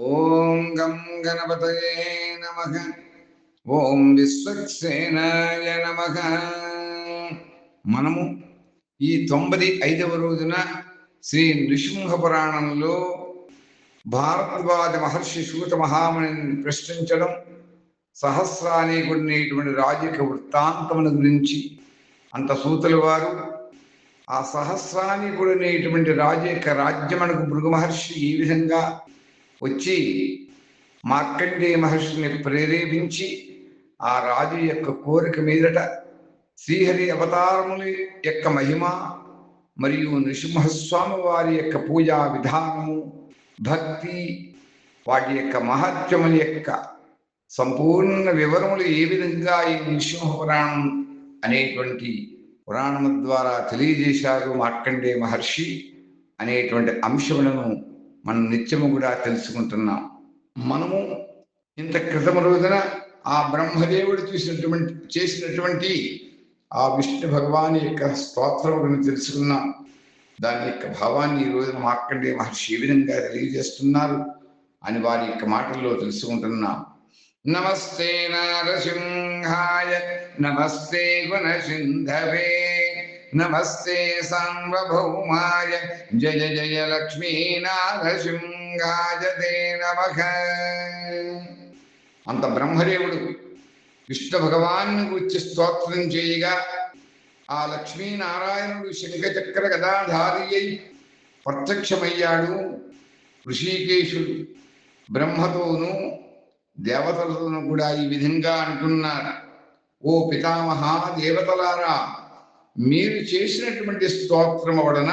ఓం గం గణపతయే నమః. ఓం విశ్వక్సేనాయ నమః. మనము ఈ 95వ రోజున శ్రీ నృసింహ పురాణంలో భారద్వాజ మహర్షి సూత మహామునిని ప్రశ్నించడం, సహస్రానేకుడినేటువంటి రాజు యొక్క వృత్తాంతముల గురించి అంత సూతుల వారు ఆ సహస్రానేకుడినేటువంటి రాజు యొక్క రాజ్యమునకు భృగు మహర్షి ఈ విధంగా వచ్చి మార్కండేయ మహర్షిని ప్రేరేపించి ఆ రాజు యొక్క కోరిక మీదట శ్రీహరి అవతారముల యొక్క మహిమ మరియు నృసింహస్వామి వారి యొక్క పూజా విధానము, భక్తి, వాటి యొక్క మహత్యముల యొక్క సంపూర్ణ వివరములు ఏ విధంగా ఈ నృసింహ పురాణం అనేటువంటి పురాణము ద్వారా తెలియజేశారు మార్కండేయ మహర్షి అనేటువంటి అంశములను మనం నిత్యము కూడా తెలుసుకుంటున్నాం. మనము ఇంత క్రితం రోజున ఆ బ్రహ్మదేవుడు చేసినటువంటి ఆ విష్ణు భగవాన్ యొక్క స్తోత్రములను తెలుసుకున్నాం. దాని యొక్క భావాన్ని ఈ రోజున మార్కండేయ మహర్షి ఏ విధంగా తెలియజేస్తున్నారు అని వారి యొక్క మాటల్లో తెలుసుకుంటున్నాం. నమస్తే నారసింహాయ నమస్తే గుణసింధవే నమస్తే సార్వభౌమాయ జయ జయ లక్ష్మీ నారసింహాయ తే నమః. అంత బ్రహ్మదేవుడు విష్ణు భగవాన్ని గురించి స్తోత్రం చేయగా ఆ లక్ష్మీనారాయణుడు శంఖచక్ర గదాధారి అయి ప్రత్యక్షమయ్యాడు. ఋషికేశుడు బ్రహ్మతోనూ దేవతలతోనూ కూడా ఈ విధంగా అంటున్నారు, ఓ పితామహ దేవతలారా, మీరు చేసినటువంటి స్తోత్రము వలన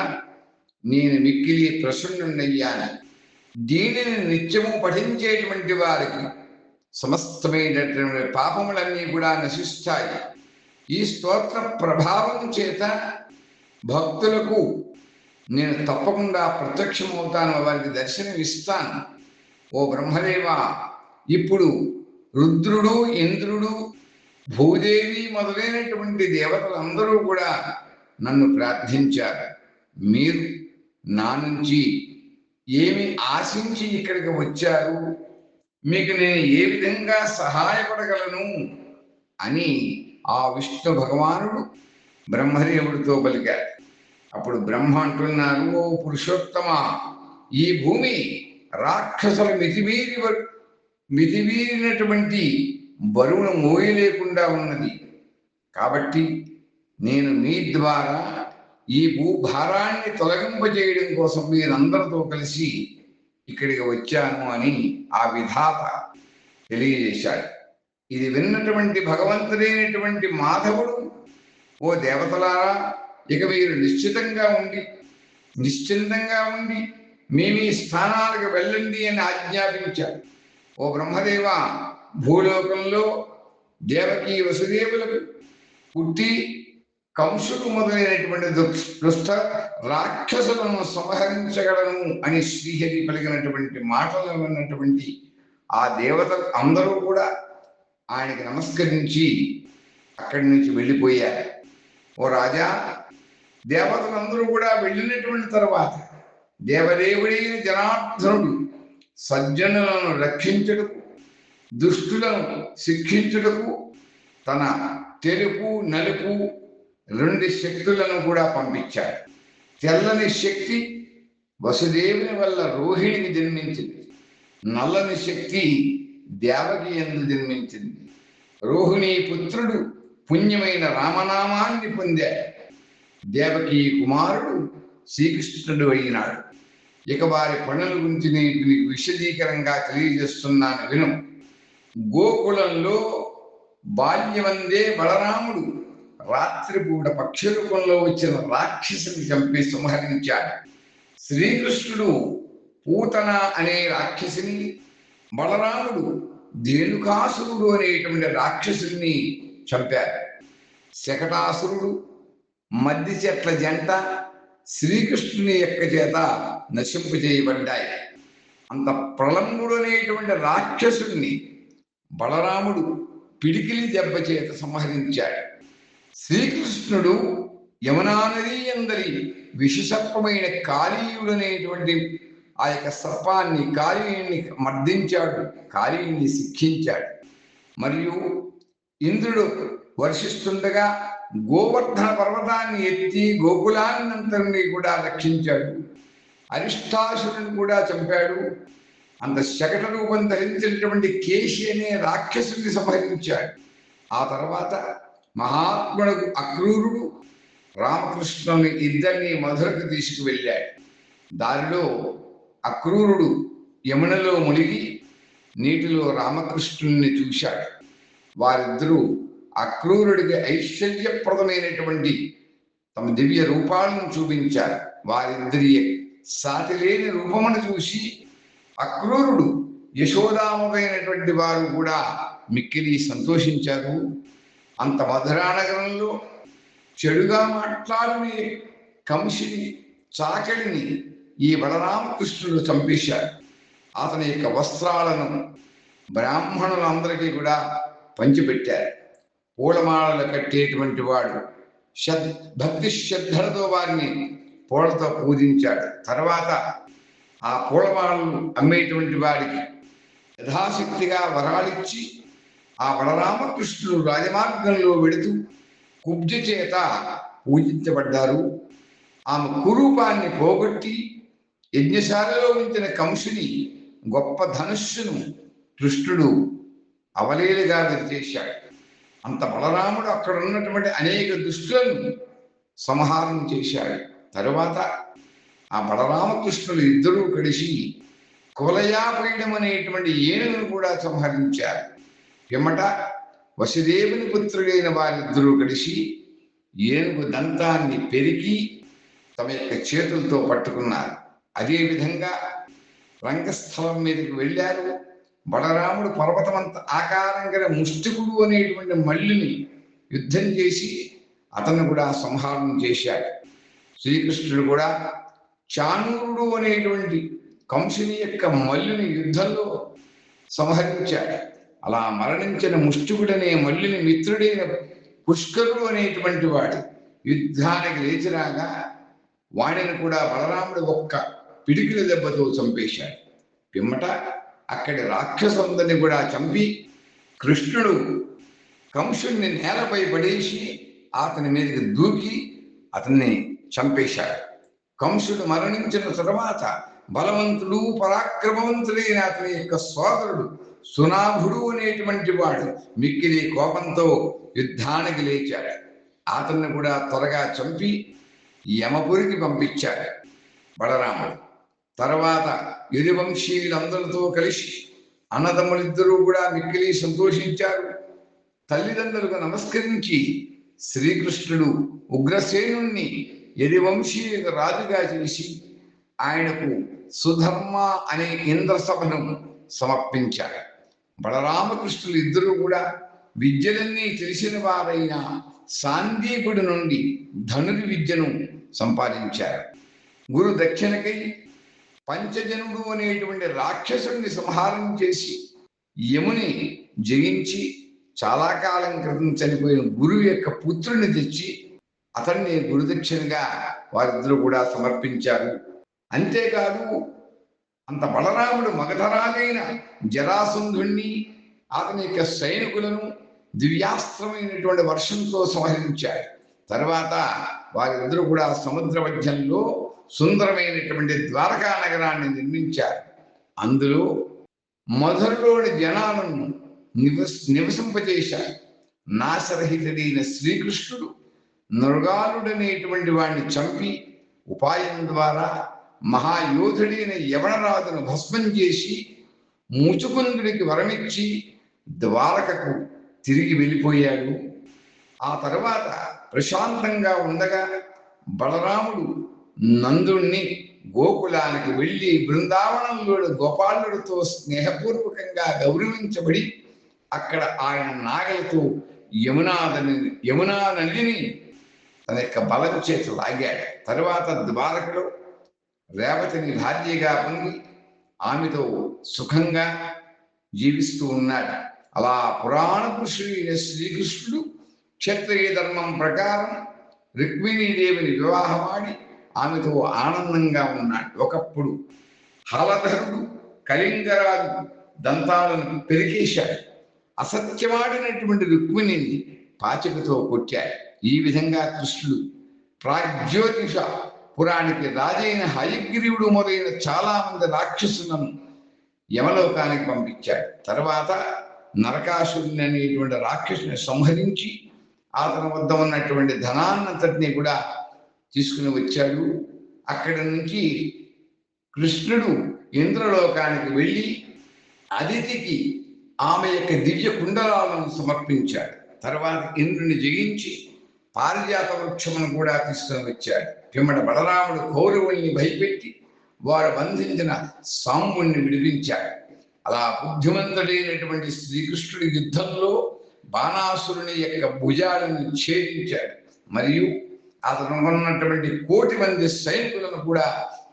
నేను మిక్కిలి ప్రసన్నుడయ్యాను. దీనిని నిత్యము పఠించేటువంటి వారికి సమస్తమైనటువంటి పాపములన్నీ కూడా నశిస్తాయి. ఈ స్తోత్ర ప్రభావం చేత భక్తులకు నేను తప్పకుండా ప్రత్యక్షమవుతాను, వారికి దర్శనం ఇస్తాను. ఓ బ్రహ్మదేవ, ఇప్పుడు రుద్రుడు, ఇంద్రుడు, భూదేవి మొదలైనటువంటి దేవతలందరూ కూడా నన్ను ప్రార్థించారు. మీరు నా నుంచి ఏమి ఆశించి ఇక్కడికి వచ్చారు, మీకు నేను ఏ విధంగా సహాయపడగలను అని ఆ విష్ణు భగవానుడు బ్రహ్మదేవుడితో పలికారు. అప్పుడు బ్రహ్మ అంటున్నారు, ఓ పురుషోత్తమ, ఈ భూమి రాక్షసుల మితిమీరినటువంటి బరువును మోయలేకుండా ఉన్నది. కాబట్టి నేను మీ ద్వారా ఈ భూభారాన్ని తొలగింపజేయడం కోసం మీరందరితో కలిసి ఇక్కడికి వచ్చాను అని ఆ విధాత తెలియజేశాడు. ఇది విన్నటువంటి భగవంతుడైనటువంటి మాధవుడు, ఓ దేవతలారా, ఇక మీరు నిశ్చింతంగా ఉండి మీ స్థానాలకు వెళ్ళండి అని ఆజ్ఞాపించాడు. ఓ బ్రహ్మదేవ, భూలోకంలో దేవకీ వసుదేవులకు పుట్టి కంసుడు మొదలైనటువంటి దుష్ట రాక్షసులను సంహరించగలను అని శ్రీహరి పలికినటువంటి మాటలు విన్నటువంటి ఆ దేవతలు అందరూ కూడా ఆయనకి నమస్కరించి అక్కడి నుంచి వెళ్ళిపోయారు. ఓ రాజా, దేవతలందరూ కూడా వెళ్ళినటువంటి తర్వాత దేవదేవుడైన జనార్దనుడు సజ్జనులను రక్షించుటకు, దుష్టులను శిక్షించుటకు తన తెలుపు నలుపు 2 శక్తులను కూడా పంపించాడు. తెల్లని శక్తి వసుదేవుని వల్ల రోహిణికి జన్మించింది. నల్లని శక్తి దేవకి యందు జన్మించింది. రోహిణి పుత్రుడు పుణ్యమైన రామనామాన్ని పొందాడు. దేవకి కుమారుడు శ్రీకృష్ణుడు అయినాడు. ఇక వారి పనుల గురించి నేను విశదీకరంగా తెలియజేస్తున్నాను, విను. గోకులంలో బాల్యమందే బలరాముడు రాత్రిపూట పక్షి రూపంలో వచ్చిన రాక్షసుని చంపి సంహరించాడు. శ్రీకృష్ణుడు పూతన అనే రాక్షసుని, బలరాముడు ధేనుకాసురుడు అనేటువంటి రాక్షసుని చంపారు. శకటాసురుడు మద్ది చెట్ల జంట శ్రీకృష్ణుని యొక్క చేత నశింపజేయబడ్డాయి. అంత ప్రళంబుడు అనేటువంటి రాక్షసుడిని బలరాముడు పిడికిలి దెబ్బ చేత సంహరించాడు. శ్రీకృష్ణుడు యమునా నది అందరి విషసర్పమైన కాళీయుడనేటువంటి ఆ యొక్క సర్పాన్ని కాళీయుణ్ణి మర్దించాడు, కాళీయుణ్ణి శిక్షించాడు. మరియు ఇంద్రుడు వర్షిస్తుండగా గోవర్ధన పర్వతాన్ని ఎత్తి గోకులాన్నంతరినీ కూడా రక్షించాడు. అరిష్టాసురుని కూడా చంపాడు. అంత శకట రూపం ధరించినటువంటి కేశి అనే రాక్షసుని సంహరించాడు. ఆ తర్వాత మహాత్ముడు అక్రూరుడు రామకృష్ణుని ఇద్దరిని మధురకు తీసుకువెళ్ళాడు. దారిలో అక్రూరుడు యమునలో మునిగి నీటిలో రామకృష్ణుని చూశాడు. వారిద్దరూ అక్రూరుడికి ఐశ్వర్యప్రదమైనటువంటి తమ దివ్య రూపాలను చూపించారు. వారిద్దరి సాటిలేని రూపమును చూసి అక్రూరుడు యశోదామకైనటువంటి వారు కూడా మిక్కిలి సంతోషించారు. అంత మధురానగరంలో చెడుగా మాట్లాడుని కంసుని చాకలిని ఈ బలరామకృష్ణుడు చంపేశాడు. అతని యొక్క వస్త్రాలను బ్రాహ్మణులందరికీ కూడా పంచిపెట్టారు. పూలమాలలు కట్టేటువంటి వాడు భక్తి శ్రద్ధలతో వారిని పూలతో పూజించాడు. తర్వాత ఆ పూలమాలలు అమ్మేటువంటి వాడికి యథాశక్తిగా వరాలిచ్చి ఆ బలరామకృష్ణుడు రాజమార్గంలో వెడుతూ కుబ్జ చేత పూజించబడ్డారు. ఆమె కురూపాన్ని పోగొట్టి యజ్ఞశాలలో ఉంచిన కంసుని గొప్ప ధనుస్సును కృష్ణుడు అవలీలగా విరిచేశాడు. అంత బలరాముడు అక్కడ ఉన్నటువంటి అనేక దుష్టులను సంహారం చేశాడు. తరువాత ఆ బలరామకృష్ణులు ఇద్దరూ కలిసి కులయాపీడం అనేటువంటి ఏనుగును కూడా సంహరించారు. పిమ్మట వసుదేవుని పుత్రుడైన వారిద్దరూ కలిసి ఏనుగు దంతాన్ని పెరికి తమ యొక్క చేతులతో పట్టుకున్నారు. అదేవిధంగా రంగస్థలం మీదకి వెళ్ళారు. బలరాముడు పర్వతమంత ఆకారం గల ముష్టికుడు అనేటువంటి మల్లిని యుద్ధం చేసి అతను కూడా సంహారం చేశాడు. శ్రీకృష్ణుడు కూడా చాణూరుడు అనేటువంటి కంసుని యొక్క మల్లిని యుద్ధంలో సంహరించాడు. అలా మరణించిన ముష్టికుడనే మల్లిని మిత్రుడైన పుష్కరుడు అనేటువంటి వాడు యుద్ధానికి లేచిరాగా వాడిని కూడా బలరాముడు ఒక్క పిడికిల దెబ్బతో చంపేశాడు. పిమ్మట అక్కడి రాక్షసులందరినీ కూడా చంపి కృష్ణుడు కంసుని నేలపై పడేసి అతని మీదకి దూకి అతన్ని చంపేశాడు. కంసుడు మరణించిన తర్వాత బలవంతుడు పరాక్రమవంతుడైన అతని యొక్క సోదరుడు సునాభుడు అనేటువంటి వాడు మిక్కిలి కోపంతో యుద్ధానికి లేచాడు. అతన్ని కూడా త్వరగా చంపి యమపురికి పంపించాడు బలరాముడు. తర్వాత యదువంశీయులందరితో కలిసి అన్నదమ్ములిద్దరూ కూడా మిక్కిలి సంతోషించారు. తల్లిదండ్రులకు నమస్కరించి శ్రీకృష్ణుడు ఉగ్రసేనుణ్ణి యదువంశీయులకు రాజుగా చేసి ఆయనకు సుధర్మ అనే ఇంద్రసభను సమర్పించారు. బలరామకృష్ణులు ఇద్దరు కూడా విద్యలన్నీ తెలిసిన వారైన సాందీపుడి నుండి ధనుర్విద్యను సంపాదించారు. గురు దక్షిణకై పంచజనుడు అనేటువంటి రాక్షసుడిని సంహారం చేసి యముని జయించి చాలా కాలం క్రితం చనిపోయిన గురువు యొక్క పుత్రుని తెచ్చి అతన్ని గురుదక్షిణగా వారిద్దరూ కూడా సమర్పించారు. అంతేకాదు అంత బలరాముడు మగధరాలైన జరాసంధుణ్ణి అతని యొక్క సైనికులను దివ్యాస్త్రమైనటువంటి వర్షంతో సంహరించాడు. తర్వాత వారిద్దరూ కూడా సముద్ర మధ్యంలో సుందరమైనటువంటి ద్వారకా నగరాన్ని నిర్మించారు. అందులో మధురలోని జనాలను నివసింపజేశారు. నాశరహితుడైన శ్రీకృష్ణుడు నృగాలుడనేటువంటి వాడిని చంపి ఉపాయం ద్వారా మహాయోధుడైన యవనరాజును భస్మం చేసి ముచుకుందుడికి వరమిచ్చి ద్వారకకు తిరిగి వెళ్ళిపోయాడు. ఆ తర్వాత ప్రశాంతంగా ఉండగా బలరాముడు నందుణ్ణి గోకులానికి వెళ్ళి బృందావనంలో గోపాలుడితో స్నేహపూర్వకంగా గౌరవించబడి అక్కడ ఆయన నాగలతో యమునా నదిని తన యొక్క బలం చేత లాగాడు. తరువాత ద్వారకలో రేవతిని భార్యగా పొంది ఆమెతో సుఖంగా జీవిస్తూ ఉన్నాడు. అలా పురాణ పురుషుడైన శ్రీకృష్ణుడు క్షత్రియ ధర్మం ప్రకారం రుక్మిణీదేవిని వివాహమాడి ఆమెతో ఆనందంగా ఉన్నాడు. ఒకప్పుడు హలధరుడు కళింగరాజు దంతాలను పెరికేశాడు. అసత్యమాడినటువంటి రుక్మిణిని పాచికతో కొట్టాడు. ఈ విధంగా కృష్ణుడు ప్రాగ్జ్యోతిష పురానికి రాజైన హయగ్రీవుడు మొదలైన చాలా మంది రాక్షసులను యమలోకానికి పంపించాడు. తర్వాత నరకాసురుని అనేటువంటి రాక్షసుని సంహరించి అతని వద్ద ఉన్నటువంటి ధనాన్నంతటినీ కూడా తీసుకుని వచ్చాడు. అక్కడి నుంచి కృష్ణుడు ఇంద్రలోకానికి వెళ్ళి అదితికి ఆమె యొక్క దివ్య కుండలాలను సమర్పించాడు. తర్వాత ఇంద్రుని జయించి పారిజాత వృక్షమును కూడా తీసుకుని వచ్చాడు. పిమ్మట బలరాముడు కౌరవుల్ని భయపెట్టి వారు బంధించిన సాంబుణ్ణి విడిపించాడు. అలా బుద్ధిమంతుడైనటువంటి శ్రీకృష్ణుడి యుద్ధంలో బాణాసురుని యొక్క భుజాలను ఛేదించాడు. మరియు అతను ఉన్నటువంటి 1,000,000 మంది సైనికులను కూడా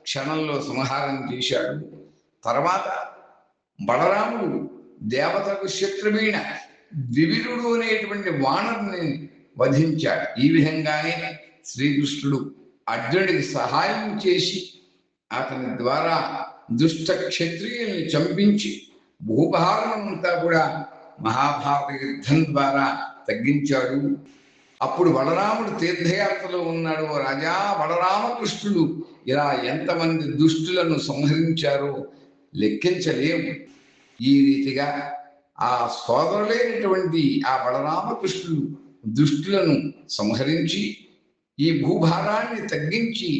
క్షణంలో సంహారం చేశాడు. తర్వాత బలరాముడు దేవతకు శత్రువైన ద్వివిరుడు అనేటువంటి వానరుని వధించాడు. ఈ విధంగానే శ్రీకృష్ణుడు అర్జునుడికి సహాయం చేసి అతని ద్వారా దుష్ట క్షత్రియుల్ని చంపించి భూభారం అంతా కూడా మహాభారత యుద్ధం ద్వారా తగ్గించాడు. అప్పుడు బలరాముడు తీర్థయాత్రలో ఉన్నాడు. రాజా, బలరామకృష్ణుడు ఇలా ఎంతమంది దుష్టులను సంహరించారో లెక్కించలేము. ఈ రీతిగా ఆ సోదరులైనటువంటి ఆ బలరామకృష్ణుడు దుష్టులను సంహరించి ఈ భూభారాన్ని తగ్గించి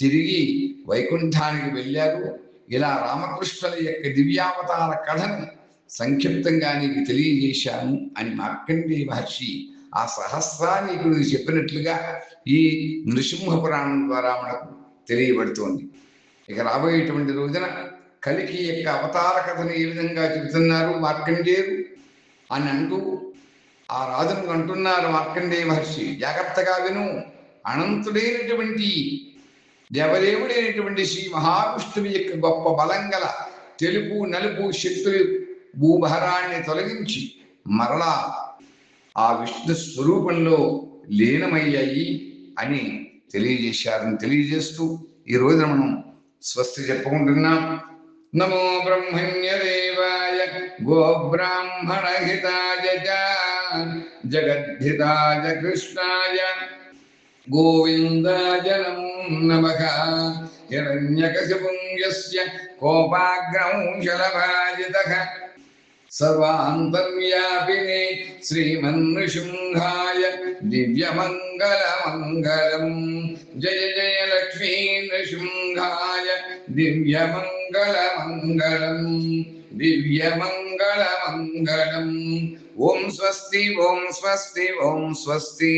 తిరిగి వైకుంఠానికి వెళ్ళారు. ఇలా రామకృష్ణుల యొక్క దివ్యావతార కథను సంక్షిప్తంగా నీకు తెలియజేశాను అని మార్కండేయ మహర్షి ఆ సహస్రానీకుడు చెప్పినట్లుగా ఈ నృసింహ పురాణం ద్వారా మనకు తెలియబడుతోంది. ఇక రాబోయేటువంటి రోజున కలికి యొక్క అవతార కథను ఏ విధంగా చెబుతున్నారు మార్కండేయుడు అని అంటూ ఆ రాజును అంటున్నారు మార్కండేయ మహర్షి, జాగ్రత్తగా విను. అనంతుడైనటువంటి దేవదేవుడైనటువంటి శ్రీ మహావిష్ణువు యొక్క గొప్ప బలంగల తెలుపు నలుపు శక్తులు భూభారాన్ని తొలగించి మరలా ఆ విష్ణు స్వరూపంలో లీనమయ్యాయి అని తెలియజేశారని తెలియజేస్తూ ఈ రోజున మనం స్వస్తి చెప్పుకుంటున్నాం. నమో బ్రహ్మణ్యదేవాయ గోబ్రాహ్మణ హితాయ జగద్ధితాయ కృష్ణాయ గోవిందాయ నమో నమః. హిరణ్యకశిపుం యస్య కోపాగ్రౌ శలభాజితః సర్వాంతర్వ్యాపినే శ్రీమన్నృసింహాయ దివ్యమంగళమంగళం. జయ జయ లక్ష్మీ నృసింహాయ దివ్యమంగళమంగళం దివ్యమంగళమంగళం. ఓం స్వస్తి ఓం స్వస్తి ఓం స్వస్తి.